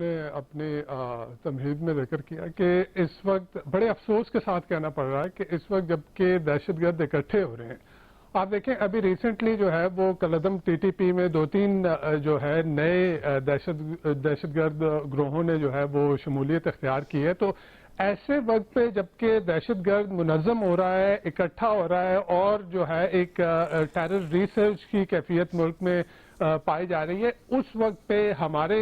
نے اپنی تمہید میں ذکر کیا کہ اس وقت بڑے افسوس کے ساتھ کہنا پڑ رہا ہے کہ اس وقت جبکہ دہشت گرد اکٹھے ہو رہے ہیں. آپ دیکھیں ابھی ریسنٹلی جو ہے وہ کالعدم ٹی ٹی پی میں 2-3 جو ہے نئے دہشت گرد گروہوں نے جو ہے وہ شمولیت اختیار کی ہے. تو ایسے وقت پہ جبکہ دہشت گرد منظم ہو رہا ہے، اکٹھا ہو رہا ہے اور جو ہے ایک ٹیرر ریسرچ کی کیفیت ملک میں پائی جا رہی ہے، اس وقت پہ ہمارے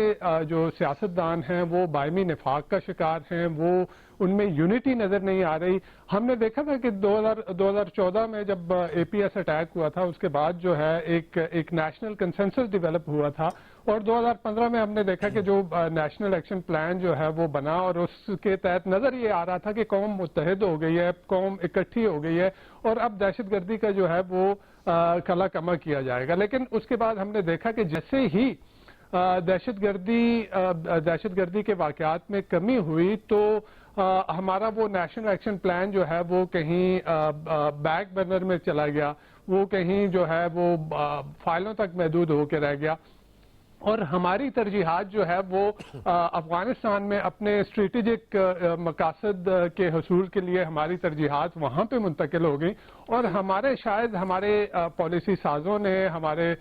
جو سیاستدان ہیں وہ باہمی نفاق کا شکار ہیں، وہ ان میں یونٹی نظر نہیں آ رہی. ہم نے دیکھا تھا کہ 2014 میں جب اے پی ایس اٹیک ہوا تھا اس کے بعد جو ہے ایک نیشنل کنسنسس ڈیولپ ہوا تھا، اور 2015 میں ہم نے دیکھا کہ جو نیشنل ایکشن پلان جو ہے وہ بنا اور اس کے تحت نظر یہ آ رہا تھا کہ قوم متحد ہو گئی ہے، قوم اکٹھی ہو گئی ہے اور اب دہشت گردی کا جو ہے وہ کلا کما کیا جائے گا. لیکن اس کے بعد ہم نے دیکھا کہ جیسے ہی دہشت گردی کے واقعات میں کمی ہوئی تو ہمارا وہ نیشنل ایکشن پلان جو ہے وہ کہیں بیک برنر میں چلا گیا، وہ کہیں جو ہے وہ فائلوں تک محدود ہو کے رہ گیا، اور ہماری ترجیحات جو ہے وہ افغانستان میں اپنے اسٹریٹجک مقاصد کے حصول کے لیے ہماری ترجیحات وہاں پہ منتقل ہو گئیں، اور ہمارے پالیسی سازوں نے، ہمارے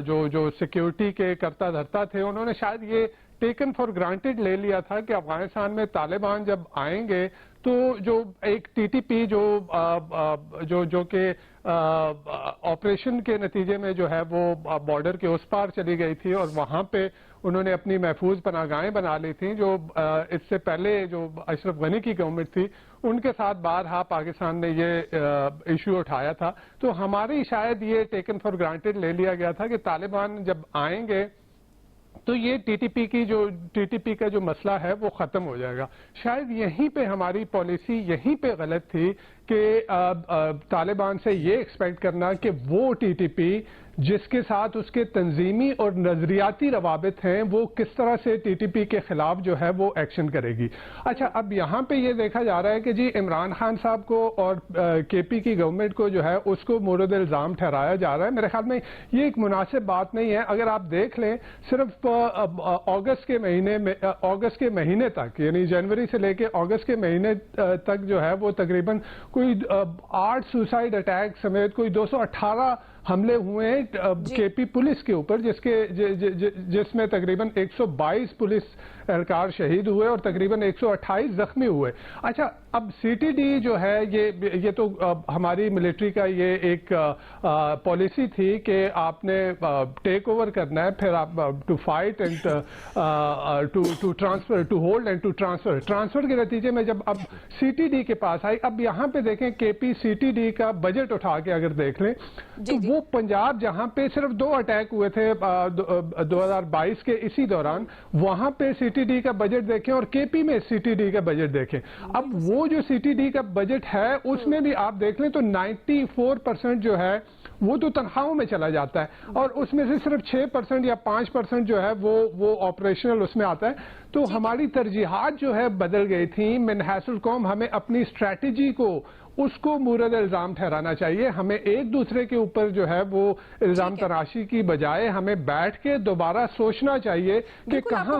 جو سیکیورٹی کے کرتا دھرتا تھے، انہوں نے شاید یہ ٹیکن فار گرانٹیڈ لے لیا تھا کہ افغانستان میں طالبان جب آئیں گے تو جو ایک ٹی ٹی پی جو کہ آپریشن کے نتیجے میں جو ہے وہ بارڈر کے اس پار چلی گئی تھی اور وہاں پہ انہوں نے اپنی محفوظ پناہگاہیں بنا لی تھیں، جو اس سے پہلے جو اشرف غنی کی گورنمنٹ تھی ان کے ساتھ بارہا پاکستان نے یہ ایشو اٹھایا تھا. تو ہماری شاید یہ ٹیکن فار گرانٹیڈ لے لیا گیا تھا کہ طالبان جب آئیں گے تو یہ ٹی ٹی پی کا جو مسئلہ ہے وہ ختم ہو جائے گا. شاید یہیں پہ ہماری پالیسی یہیں پہ غلط تھی کہ طالبان سے یہ ایکسپیکٹ کرنا کہ وہ ٹی ٹی پی جس کے ساتھ اس کے تنظیمی اور نظریاتی روابط ہیں وہ کس طرح سے ٹی ٹی پی کے خلاف جو ہے وہ ایکشن کرے گی. اچھا، اب یہاں پہ یہ دیکھا جا رہا ہے کہ جی عمران خان صاحب کو اور کے پی کی گورنمنٹ کو جو ہے اس کو مورد الزام ٹھہرایا جا رہا ہے. میرے خیال میں یہ ایک مناسب بات نہیں ہے. اگر آپ دیکھ لیں صرف اگست کے مہینے تک، یعنی جنوری سے لے کے اگست کے مہینے تک جو ہے وہ تقریباً کوئی 8 سوسائڈ اٹیک سمیت کوئی 218 حملے ہوئے ہیں کے پی پولیس کے اوپر، جس میں تقریباً 122 پولیس اہلکار شہید ہوئے اور تقریباً 128 زخمی ہوئے. اچھا، اب سی ٹی ڈی جو ہے یہ تو ہماری ملٹری کا یہ ایک پالیسی تھی کہ آپ نے ٹیک اوور کرنا ہے، پھر آپ to fight and to transfer, to hold and to transfer کے نتیجے میں جب اب سی ٹی ڈی کے پاس آئی. اب یہاں پہ دیکھیں کے پی سی ٹی ڈی کا بجٹ اٹھا کے اگر دیکھ لیں تو وہ پنجاب جہاں پہ صرف 2 اٹیک ہوئے تھے 2022 کے اسی دوران، وہاں پہ سی ٹی ڈی کا بجٹ دیکھیں اور کے پی میں سی ٹی ڈی کا بجٹ دیکھیں. اب وہ جو سی ٹی ڈی کا بجٹ ہے اس میں بھی آپ دیکھ لیں تو 94% جو ہے وہ تو تنخواہوں میں چلا جاتا ہے، اور اس میں سے صرف 6% یا 5% جو ہے وہ آپریشنل اس میں آتا ہے. تو ہماری ترجیحات جو ہے بدل گئی تھیں. من حیث القوم ہمیں اپنی اسٹریٹجی کو اس کو مورد الزام ٹھہرانا چاہیے. ہمیں ایک دوسرے کے اوپر جو ہے وہ الزام تراشی کی بجائے ہمیں بیٹھ کے دوبارہ سوچنا چاہیے کہ کہاں